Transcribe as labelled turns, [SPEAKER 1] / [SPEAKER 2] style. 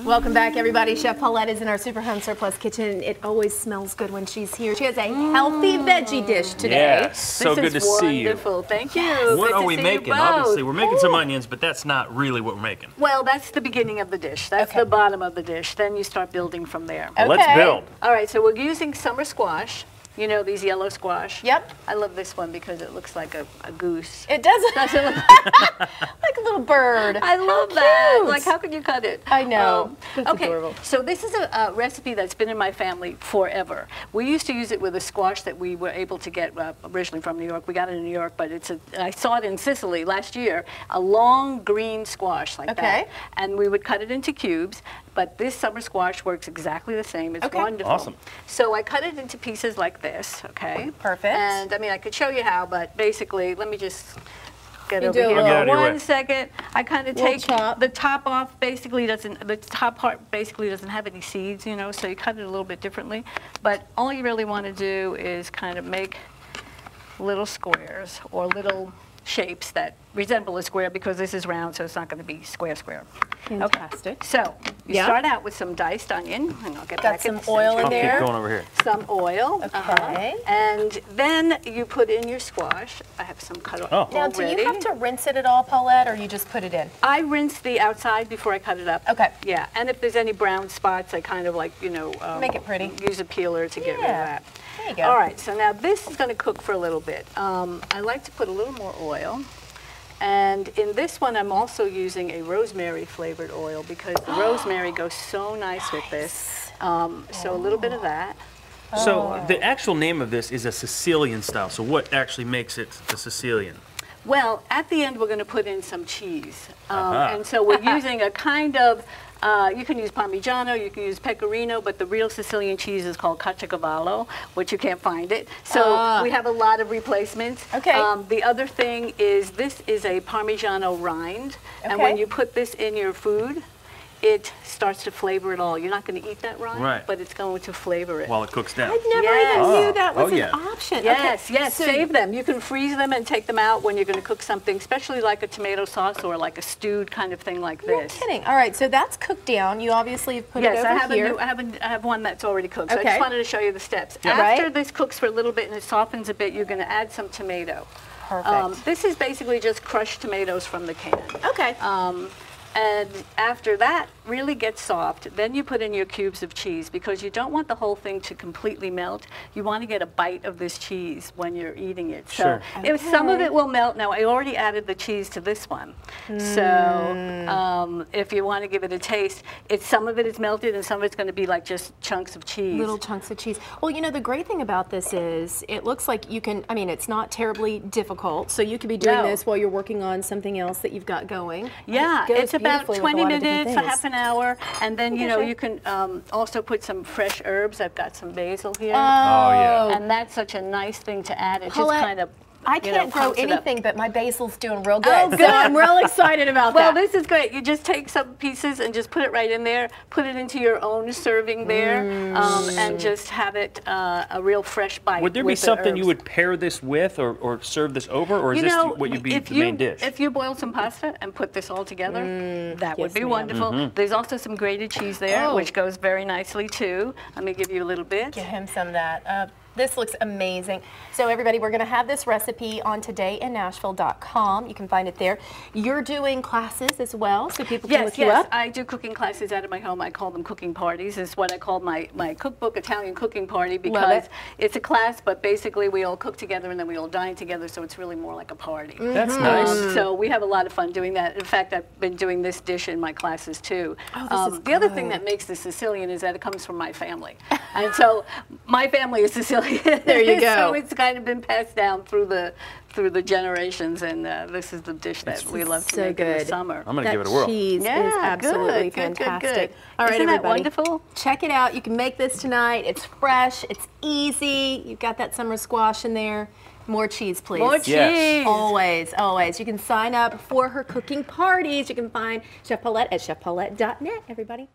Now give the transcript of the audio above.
[SPEAKER 1] Welcome back, everybody. Chef Paulette is in our Super Home Surplus kitchen. It always smells good when she's here. She has a healthy veggie dish today.
[SPEAKER 2] Yes, so good to see you.
[SPEAKER 3] Wonderful, thank you.
[SPEAKER 2] What are we making? Obviously, we're making some onions, but that's not really what we're making.
[SPEAKER 3] Well, that's the beginning of the dish. That's the bottom of the dish. Then you start building from there.
[SPEAKER 1] Okay.
[SPEAKER 2] Let's build.
[SPEAKER 3] All right, so we're using summer squash. You know, these yellow squash?
[SPEAKER 1] Yep.
[SPEAKER 3] I love this one because it looks like a goose.
[SPEAKER 1] It does.
[SPEAKER 3] Doesn't look
[SPEAKER 1] Like a little bird.
[SPEAKER 3] I love that. Like, how could you cut it?
[SPEAKER 1] I know. That's
[SPEAKER 3] okay,
[SPEAKER 1] adorable.
[SPEAKER 3] so this is a recipe that's been in my family forever. We used to use it with a squash that we were able to get originally from New York. We got it in New York, but I saw it in Sicily last year, a long green squash like that. And we would cut it into cubes, but this summer squash works exactly the same. It's wonderful.
[SPEAKER 2] Awesome.
[SPEAKER 3] So I cut it into pieces like this, okay?
[SPEAKER 1] Perfect.
[SPEAKER 3] And I mean, I could show you how, but basically, let me just get
[SPEAKER 1] You
[SPEAKER 3] over
[SPEAKER 1] do a
[SPEAKER 3] here
[SPEAKER 1] little-
[SPEAKER 3] for 1 second. I kind of take
[SPEAKER 1] chop.
[SPEAKER 3] the top off. Basically, the top part basically doesn't have any seeds, you know, so you cut it a little bit differently. But all you really want to do is kind of make little squares or little shapes that resemble a square, because this is round, so it's not going to be square.
[SPEAKER 1] Fantastic.
[SPEAKER 3] Okay. So you start out with some diced onion, and I'll get
[SPEAKER 1] Got
[SPEAKER 3] back
[SPEAKER 1] some
[SPEAKER 3] in
[SPEAKER 1] oil in
[SPEAKER 2] I'll
[SPEAKER 1] there.
[SPEAKER 2] keep going over here.
[SPEAKER 3] some oil.
[SPEAKER 1] Okay.
[SPEAKER 3] And then you put in your squash. I have some cut off
[SPEAKER 1] Now, do
[SPEAKER 3] already.
[SPEAKER 1] you have to rinse it at all, Paulette, or you just put it in?
[SPEAKER 3] I rinse the outside before I cut it up.
[SPEAKER 1] Okay.
[SPEAKER 3] Yeah, and if there's any brown spots, I kind of like, you know,
[SPEAKER 1] Make it pretty.
[SPEAKER 3] Use a peeler to get rid of that.
[SPEAKER 1] There you go.
[SPEAKER 3] All right, so now this is going to cook for a little bit. I like to put a little more oil. And in this one, I'm also using a rosemary flavored oil because the rosemary goes so nice with this. So a little bit of that.
[SPEAKER 2] So the actual name of this is a Sicilian style. So what actually makes it a Sicilian?
[SPEAKER 3] Well, at the end, we're going to put in some cheese. And so we're using a kind of, you can use Parmigiano, you can use Pecorino, but the real Sicilian cheese is called Caciocavallo, which you can't find it. So we have a lot of replacements.
[SPEAKER 1] Okay.
[SPEAKER 3] The other thing is this is a Parmigiano rind. And when you put this in your food, it starts to flavor it all. You're not going to eat that rind, but it's going to flavor it.
[SPEAKER 2] While it cooks down.
[SPEAKER 1] I never even knew that was an option.
[SPEAKER 3] Yes, yes, so save them. You can freeze them and take them out when you're going to cook something, especially like a tomato sauce or like a stewed kind of thing like this.
[SPEAKER 1] No kidding. All right, so that's cooked down. You obviously have put it over here.
[SPEAKER 3] I have one that's already cooked. So I just wanted to show you the steps.
[SPEAKER 1] Yeah.
[SPEAKER 3] After this cooks for a little bit and it softens a bit, you're going to add some tomato.
[SPEAKER 1] Perfect.
[SPEAKER 3] This is basically just crushed tomatoes from the can.
[SPEAKER 1] Okay.
[SPEAKER 3] And after that really gets soft, then you put in your cubes of cheese, because you don't want the whole thing to completely melt. You want to get a bite of this cheese when you're eating it. So if some of it will melt, now I already added the cheese to this one. So if you want to give it a taste, some of it is melted and some of it's going to be like just chunks of cheese.
[SPEAKER 1] Little chunks of cheese. Well, you know, the great thing about this is it looks like you can, I mean, it's not terribly difficult. So you could be doing this while you're working on something else that you've got going.
[SPEAKER 3] Yeah, it's about 20 minutes, a half an hour, and then you know you can also put some fresh herbs. I've got some basil here.
[SPEAKER 2] Oh yeah.
[SPEAKER 3] And that's such a nice thing to add. It
[SPEAKER 1] Paulette,
[SPEAKER 3] just kind of
[SPEAKER 1] I can't grow anything, but my basil's doing real good.
[SPEAKER 3] Oh, good.
[SPEAKER 1] So I'm real excited about that.
[SPEAKER 3] Well, this is great. You just take some pieces and just put it right in there, put it into your own serving there, and just have it a real fresh bite.
[SPEAKER 2] Would there be something you would pair this with or serve this over, or is this what you'd be the main dish?
[SPEAKER 3] If you boil some pasta and put this all together, that would be wonderful. There's also some grated cheese there, which goes very nicely too. Let me give you a little bit.
[SPEAKER 1] Give him some of that. This looks amazing. So everybody, we're going to have this recipe on todayinnashville.com. You can find it there. You're doing classes as well, so people can look you up.
[SPEAKER 3] Yes, I do cooking classes out of my home. I call them cooking parties. It's what I call my cookbook Italian cooking party, because it's a class, but basically we all cook together and then we all dine together, so it's really more like a party.
[SPEAKER 2] That's nice.
[SPEAKER 3] So we have a lot of fun doing that. In fact, I've been doing this dish in my classes too.
[SPEAKER 1] Oh, this is
[SPEAKER 3] the other thing that makes the Sicilian is that it comes from my family. And so my family is Sicilian.
[SPEAKER 1] There you go.
[SPEAKER 3] So it's kind of been passed down through the generations, and this is the dish that we love to make in the summer.
[SPEAKER 2] I'm going to give it a whirl.
[SPEAKER 1] Cheese is absolutely fantastic.
[SPEAKER 3] Good.
[SPEAKER 1] All right,
[SPEAKER 3] Isn't that
[SPEAKER 1] everybody,
[SPEAKER 3] wonderful?
[SPEAKER 1] check it out. You can make this tonight. It's fresh. It's easy. You've got that summer squash in there. More cheese, please.
[SPEAKER 3] More cheese.
[SPEAKER 2] Yes.
[SPEAKER 1] Always, always. You can sign up for her cooking parties. You can find Chef Paulette at chefpaulette.net, everybody.